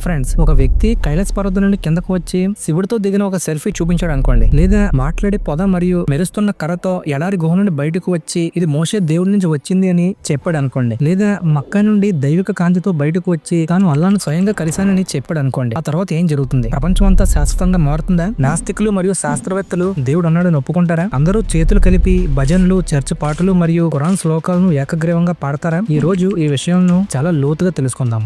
Friends, ఒక వ్యక్తి కైలాస పర్వతం నుండి కిందకు వచ్చి శివుడితో దిగిన ఒక సెల్ఫీ చూపించాడు అనుకోండి, లేదా మాట్లాడే పొద మరియు మెరుస్తున్న కర్రతో ఎడారి గుహ నుండి బయటకు వచ్చి ఇది మోషే దేవుడి నుంచి వచ్చింది అని చెప్పాడు అనుకోండి, లేదా మక్కా నుండి దైవిక కాంతితో బయటకు వచ్చి తాను అల్లాను స్వయంగా కలిశానని చెప్పాడు అనుకోండి. ఆ తర్వాత ఏం జరుగుతుంది? ప్రపంచం అంతా శాశ్వతంగా మారుతుందా? నాస్తికులు మరియు శాస్త్రవేత్తలు దేవుడు అన్నాడని ఒప్పుకుంటారా? అందరూ చేతులు కలిపి భజనలు, చర్చ్ పాటలు మరియు ఖురాన్ శ్లోకాలను ఏకగ్రీవంగా పాడతారా? ఈ రోజు ఈ విషయాలను చాలా లోతుగా తెలుసుకుందాం.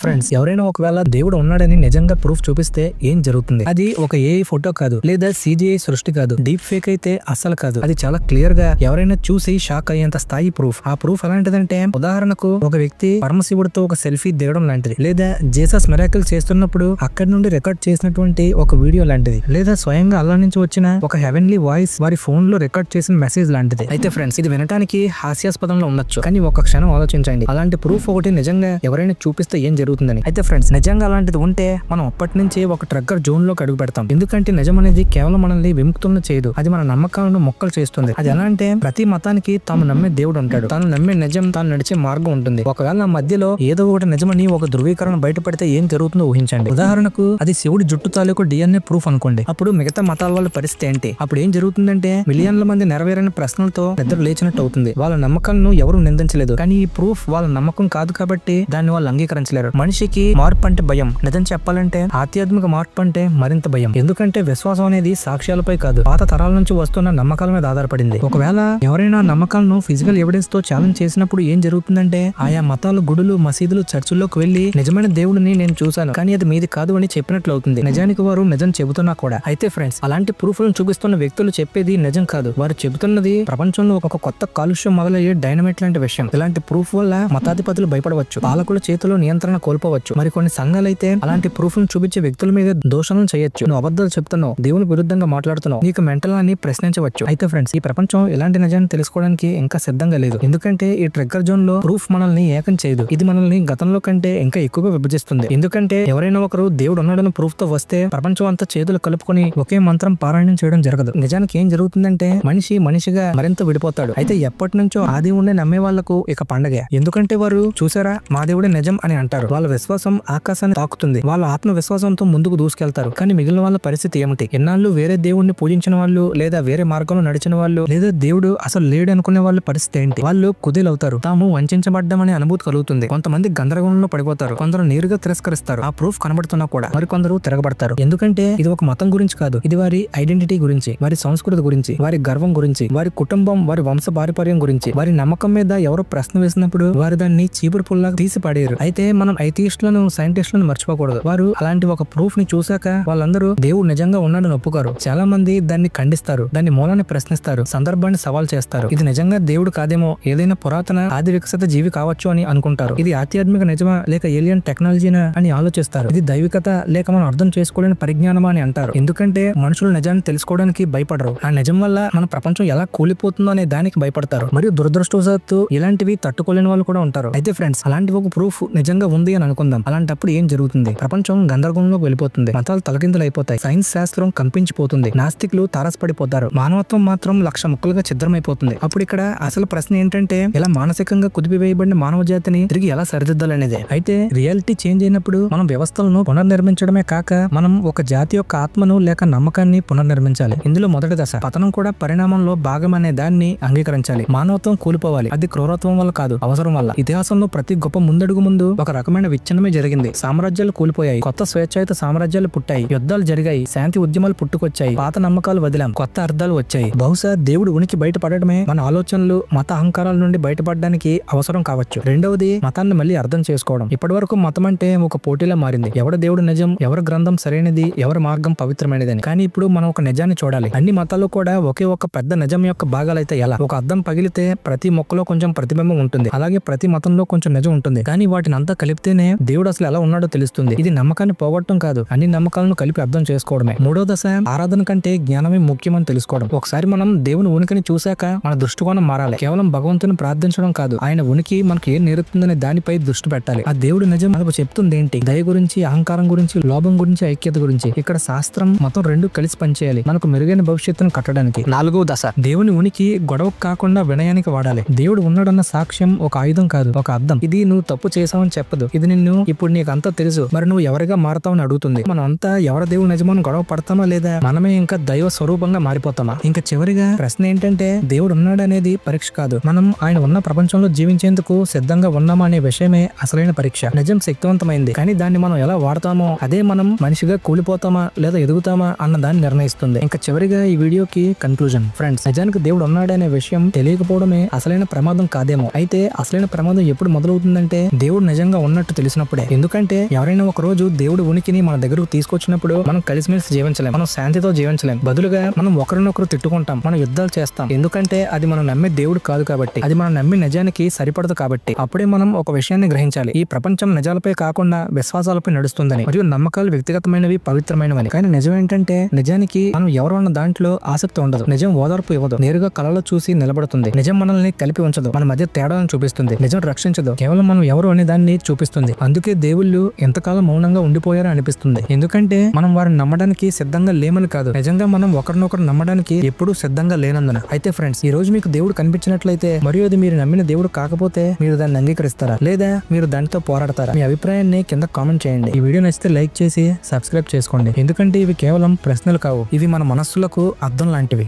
ఫ్రెండ్స్, ఎవరైనా ఒకవేళ దేవుడు ఉన్నాడని నిజంగా ప్రూఫ్ చూపిస్తే ఏం జరుగుతుంది? అది ఒక ఏఐ ఫోటో కాదు, లేదా CGI సృష్టి కాదు, డీప్ ఫేక్ అయితే అస్సలు కాదు. అది చాలా క్లియర్ గా ఎవరైనా చూసి షాక్ అయ్యేంత స్థాయి ప్రూఫ్. ఆ ప్రూఫ్ ఎలాంటిదంటే, ఉదాహరణకు ఒక వ్యక్తి పరమశివుడితో ఒక సెల్ఫీ దిగడం లాంటిది, లేదా జీసస్ మిరాకిల్ చేస్తున్నప్పుడు అక్కడి నుండి రికార్డ్ చేసినటువంటి ఒక వీడియో లాంటిది, లేదా స్వయంగా అల్లా నుంచి వచ్చిన ఒక హెవెన్లీ వాయిస్ వారి ఫోన్ లో రికార్డ్ చేసిన మెసేజ్ లాంటిది. అయితే ఫ్రెండ్స్, ఇది వినడానికి హాస్యాస్పదంలో ఉండొచ్చు, కానీ ఒక క్షణం ఆలోచించండి, అలాంటి ప్రూఫ్ ఒకటి నిజంగా ఎవరైనా చూపిస్తే ఏం జరుగుతుందని. అయితే ఫ్రెండ్స్, నిజంగా అలాంటిది ఉంటే మనం అప్పటి నుంచి ఒక ట్రగ్గర్ జోన్ లోకి అడుగు పెడతాం. ఎందుకంటే నిజం అనేది కేవలం మనల్ని విముక్తులను చేయదు, అది మన నమ్మకాలను మొక్కలు చేస్తుంది. అది ఎలా అంటే, ప్రతి మతానికి తాము నమ్మే దేవుడు ఉంటాడు, తాను నమ్మే నిజం, తాను నడిచే మార్గం ఉంటుంది. ఒకవేళ మధ్యలో ఏదో ఒకటి నిజమని ఒక ధృవీకరణ బయటపడితే ఏం జరుగుతుందో ఊహించండి. ఉదాహరణకు అది శివుడి జుట్టు తాలూకు DNA ప్రూఫ్ అనుకోండి. అప్పుడు మిగతా మతాల వాళ్ళ పరిస్థితి ఏంటి? అప్పుడు ఏం జరుగుతుందంటే, మిలియన్ల మంది నెరవేరని ప్రశ్నలతో నిద్ర లేచినట్టు అవుతుంది. వాళ్ళ నమ్మకాలను ఎవరు నిందించలేదు, కానీ ఈ ప్రూఫ్ వాళ్ళ నమ్మకం కాదు కాబట్టి దాన్ని వాళ్ళు అంగీకరించలేరు. మనిషికి మార్పు అంటే భయం. నిజం చెప్పాలంటే ఆధ్యాత్మిక మార్పు అంటే మరింత భయం. ఎందుకంటే విశ్వాసం అనేది సాక్ష్యాలపై కాదు, పాత తరాల నుంచి వస్తున్న నమ్మకాల మీద ఆధారపడింది. ఒకవేళ ఎవరైనా నమ్మకాలను ఫిజికల్ ఎవిడెన్స్ తో ఛాలెంజ్ చేసినప్పుడు ఏం జరుగుతుందంటే, ఆయా మతాలు, గుడులు, మసీదులు, చర్చిల్లోకి వెళ్లి నిజమైన దేవుడిని నేను చూశాను, కానీ అది మీది కాదు అని చెప్పినట్లు అవుతుంది. నిజానికి వారు నిజం చెబుతున్నా కూడా. అయితే ఫ్రెండ్స్, అలాంటి ప్రూఫ్లను చూపిస్తున్న వ్యక్తులు చెప్పేది నిజం కాదు, వారు చెబుతున్నది ప్రపంచంలో ఒక కొత్త కాలుష్యం మొదలయ్యే డైనమైట్ లాంటి విషయం. ఇలాంటి ప్రూఫ్ వల్ల మతాధిపతులు భయపడవచ్చు, పాలకుల చేతిలో నియంత్రణ కోల్పోవచ్చు. మరి కొన్ని సంఘాలైతే అలాంటి ప్రూఫ్ ను చూపించే వ్యక్తుల మీద దోషాలను చేయొచ్చు. నువ్వు అబద్ధాలు చెప్తున్నావు, దేవుని విరుద్ధంగా మాట్లాడుతున్నావు, నీకు మెంటల్ అని ప్రశ్నించవచ్చు. అయితే ఫ్రెండ్స్, ఈ ప్రపంచం ఇలాంటి నిజాన్ని తెలుసుకోవడానికి ఇంకా సిద్ధంగా లేదు. ఎందుకంటే ఈ ట్రిగ్గర్ జోన్ లో ప్రూఫ్ మనల్ని ఏకం చేయదు, ఇది మనల్ని గతంలో కంటే ఇంకా ఎక్కువగా విభజిస్తుంది. ఎందుకంటే ఎవరైనా ఒకరు దేవుడు ఉన్నాడని ప్రూఫ్ తో వస్తే ప్రపంచం అంతా చేతులు కలుపుకొని ఒకే మంత్రం పారాయణం చేయడం జరగదు. నిజానికి ఏం జరుగుతుందంటే, మనిషిగా మరింత విడిపోతాడు. అయితే ఎప్పటి నుంచో ఆ దేవుడిని నమ్మే వాళ్లకు ఇక పండగే. ఎందుకంటే వారు చూసారా, మా దేవుడే నిజం అని అంటారు. వాళ్ళ విశ్వాసం ఆకాశాన్ని తాకుతుంది, వాళ్ళ ఆత్మ విశ్వాసంతో ముందుకు దూసుకెళ్తారు. కానీ మిగిలిన వాళ్ళ పరిస్థితి ఏమిటి? ఎన్నాళ్ళు వేరే దేవుడిని పూజించిన వాళ్ళు, లేదా వేరే మార్గంలో నడిచిన వాళ్ళు, లేదా దేవుడు అసలు లేడు అనుకునే వాళ్ళ పరిస్థితి ఏంటి? వాళ్ళు కుదేలవుతారు, తాము వంచబడ్డామనే అనుభూతి కలుగుతుంది. కొంతమంది గందరగోళంలో పడిపోతారు, కొందరు నేరుగా తిరస్కరిస్తారు ఆ ప్రూఫ్ కనబడుతున్నా కూడా. మరికొందరు తిరగబడతారు. ఎందుకంటే ఇది ఒక మతం గురించి కాదు, ఇది వారి ఐడెంటిటీ గురించి, వారి సంస్కృతి గురించి, వారి గర్వం గురించి, వారి కుటుంబం, వారి వంశ పారంపర్యం గురించి. వారి నమ్మకం మీద ఎవరో ప్రశ్న వేసినప్పుడు వారు దాన్ని చీపురు పుల్లాగా తీసి పడేరు. అయితే మనం ఐథియిస్టులను, సైంటిస్టులను మర్చిపోకూడదు. వారు అలాంటి ఒక ప్రూఫ్ ని చూసాక వాళ్ళందరూ దేవుడు నిజంగా ఉన్నాడని ఒప్పుకోరు. చాలా మంది దాన్ని ఖండిస్తారు, దాన్ని మూలాన్ని ప్రశ్నిస్తారు, సందర్భాన్ని సవాల్ చేస్తారు. ఇది నిజంగా దేవుడు కాదేమో, ఏదైనా పురాతన ఆది వికసిత జీవి కావచ్చు అని అనుకుంటారు. ఇది ఆధ్యాత్మిక నిజమా, లేక ఏలియన్ టెక్నాలజీనా అని ఆలోచిస్తారు. ఇది దైవికత, లేక మనం అర్థం చేసుకోలేని పరిజ్ఞానమా అని అంటారు. ఎందుకంటే మనుషులు నిజాన్ని తెలుసుకోవడానికి భయపడరు, ఆ నిజం వల్ల మన ప్రపంచం ఎలా కూలిపోతుందో అనే దానికి భయపడతారు. మరియు దురదృష్టవశాత్తు ఇలాంటివి తట్టుకోలేని వాళ్ళు కూడా ఉంటారు. అయితే ఫ్రెండ్స్, అలాంటి ఒక ప్రూఫ్ నిజంగా ఉంది అని అనుకుందాం. అలాంటప్పుడు ఏం జరుగుతుంది? ప్రపంచం గందరగోళంలోకి వెళ్ళిపోతుంది, మతాలు తలకిందులు అయిపోతాయి, సైన్స్ శాస్త్రం కంపించిపోతుంది, నాస్తికులు తారసపడిపోతారు, మానవత్వం మాత్రం లక్ష ముక్కలుగా ఛిద్రమైపోతుంది. అప్పుడు ఇక్కడ అసలు ప్రశ్న ఏంటంటే, ఇలా మానసికంగా కుదిపివేయబడిన మానవ జాతిని తిరిగి ఎలా సరిదిద్దాలనేదే. అయితే రియాలిటీ చేంజ్ అయినప్పుడు మనం వ్యవస్థలను పునర్నిర్మించడమే కాక, మనం ఒక జాతి యొక్క ఆత్మను లేక నమ్మకాన్ని పునర్నిర్మించాలి. ఇందులో మొదటి దశ పతనం కూడా పరిణామంలో భాగం అనే దాన్ని అంగీకరించాలి. మానవత్వం కూలిపోవాలి, అది క్రూరత్వం వల్ల కాదు, అవసరం వల్ల. ఇతిహాసంలో ప్రతి గొప్ప ముందడుగు ముందు ఒక రకమైన విచ్ఛిన్నమే జరిగింది. సామ్రాజ్యాలు కూలిపోయాయి, కొత్త స్వేచ్ఛాయుత సామ్రాజ్యాలు పుట్టాయి, యుద్ధాలు జరిగాయి, శాంతి ఉద్యమాలు పుట్టుకొచ్చాయి, పాత నమ్మకాలు వదిలాం, కొత్త అర్థాలు వచ్చాయి. బహుశా దేవుడు ఉనికి బయటపడటమే మన ఆలోచనలు, మత అహంకారాల నుండి బయటపడడానికి అవసరం కావచ్చు. రెండవది, మతాన్ని మళ్ళీ అర్థం చేసుకోవడం. ఇప్పటి వరకు మతం అంటే ఒక పోటీలా మారింది, ఎవరి దేవుడు నిజం, ఎవరి గ్రంథం సరైనది, ఎవరి మార్గం పవిత్రమైనదని. కానీ ఇప్పుడు మనం ఒక నిజాన్ని చూడాలి. అన్ని మతాలు కూడా ఒకే ఒక పెద్ద నిజం యొక్క భాగాలైతే ఎలా? ఒక అద్దం పగిలితే ప్రతి మొక్కలో కొంచెం ప్రతిబింబం ఉంటుంది, అలాగే ప్రతి మతంలో కొంచెం నిజం ఉంటుంది. కానీ వాటిని అంతా కలిపితే చూస్తేనే దేవుడు అసలు ఎలా ఉన్నాడో తెలుస్తుంది. ఇది నమ్మకాన్ని పోగొట్టడం కాదు, అన్ని నమ్మకాలను కలిపి అర్థం చేసుకోవడమే. మూడో దశ ఆరాధన కంటే జ్ఞానమే ముఖ్యమని తెలుసుకోవడం. ఒకసారి మనం దేవుని ఉనికిని చూశాక మన దృష్టికోణం మారాలి. కేవలం భగవంతుని ప్రార్థించడం కాదు, ఆయన ఉనికి మనకు ఏం నేర్పుతుందనే దానిపై దృష్టి పెట్టాలి. ఆ దేవుడి నిజం మనకు చెప్తుంది ఏంటి? దయ గురించి, అహంకారం గురించి, లోభం గురించి, ఐక్యత గురించి. ఇక్కడ శాస్త్రం మొత్తం రెండు కలిసి పనిచేయాలి మనకు మెరుగైన భవిష్యత్తును కట్టడానికి. నాలుగో దశ దేవుని ఉనికి గొడవ కాకుండా వినయానికి వాడాలి. దేవుడు ఉన్నాడన్న సాక్ష్యం ఒక ఆయుధం కాదు, ఒక అర్థం. ఇది నువ్వు తప్పు చేసావని చెప్పదు, ఇది నిన్ను ఇప్పుడు నీకు అంతా తెలుసు, మరి నువ్వు ఎవరిగా మారుతావని అడుగుతుంది. మనం అంతా ఎవరి దేవుడు నిజమని గొడవ పడతామా లేదా మనమే ఇంకా దైవ స్వరూపంగా మారిపోతామా? ఇంకా చివరిగా ప్రశ్న ఏంటంటే దేవుడు ఉన్నాడనేది పరీక్ష కాదు, మనం ఆయన ఉన్న ప్రపంచంలో జీవించేందుకు సిద్ధంగా ఉన్నామా అనే విషయమే అసలైన పరీక్ష. నిజం శక్తివంతమైంది, కానీ దాన్ని మనం ఎలా వాడతామో అదే మనం మనిషిగా కూలిపోతామా లేదా ఎదుగుతామా అన్న దాన్ని నిర్ణయిస్తుంది. ఇంకా చివరిగా ఈ వీడియోకి కన్క్లూజన్. ఫ్రెండ్స్, నిజానికి దేవుడు ఉన్నాడనే విషయం తెలియకపోవడమే అసలైన ప్రమాదం కాదేమో. అయితే అసలైన ప్రమాదం ఎప్పుడు మొదలవుతుందంటే దేవుడు నిజంగా ఉన్నట్టు తెలిసినప్పుడే. ఎందుకంటే ఎవరైనా ఒక రోజు దేవుడు ఉనికిని మన దగ్గరకు తీసుకొచ్చినప్పుడు మనం కలిసిమెలిసి జీవించలేం, మనం శాంతితో జీవించలేం. బదులుగా మనం ఒకరినొకరు తిట్టుకుంటాం, మనం యుద్ధాలు చేస్తాం. ఎందుకంటే అది మనం నమ్మే దేవుడు కాదు కాబట్టి, అది మనం నమ్మే నిజానికి సరిపడదు కాబట్టి. అప్పుడే మనం ఒక విషయాన్ని గ్రహించాలి, ఈ ప్రపంచం నిజాలపై కాకుండా విశ్వాసాలపై నడుస్తుందని, మరియు నమ్మకాలు వ్యక్తిగతమైనవి, పవిత్రమైనవని. కానీ నిజం ఏంటంటే నిజానికి మనం ఎవరు అన్న దాంట్లో ఆసక్తి ఉండదు. నిజం ఓదార్పు ఇవ్వదు, నేరుగా కళలో చూసి నిలబడుతుంది. నిజం మనల్ని కలిపి ఉంచదు, మన మధ్య తేడాలను చూపిస్తుంది. నిజం రక్షించదు, కేవలం మనం ఎవరు అనే దాన్ని చూపిస్తుంది. అందుకే దేవుళ్ళు ఎంతకాలం మౌనంగా ఉండిపోయారో అనిపిస్తుంది. ఎందుకంటే మనం వారిని నమ్మడానికి సిద్ధంగా లేమని కాదు, నిజంగా మనం ఒకరినొకరు నమ్మడానికి ఎప్పుడూ సిద్ధంగా లేనందున. అయితే ఫ్రెండ్స్, ఈ రోజు మీకు దేవుడు కనిపించినట్లయితే మరియు అది మీరు నమ్మిన దేవుడు కాకపోతే మీరు దాన్ని అంగీకరిస్తారా లేదా మీరు దానితో పోరాడతారా? మీ అభిప్రాయాన్ని కింద కామెంట్ చేయండి. ఈ వీడియో నచ్చితే లైక్ చేసి సబ్స్క్రైబ్ చేసుకోండి, ఎందుకంటే ఇవి కేవలం ప్రశ్నలు కావు, ఇవి మన మనస్సులకు అర్థం లాంటివి.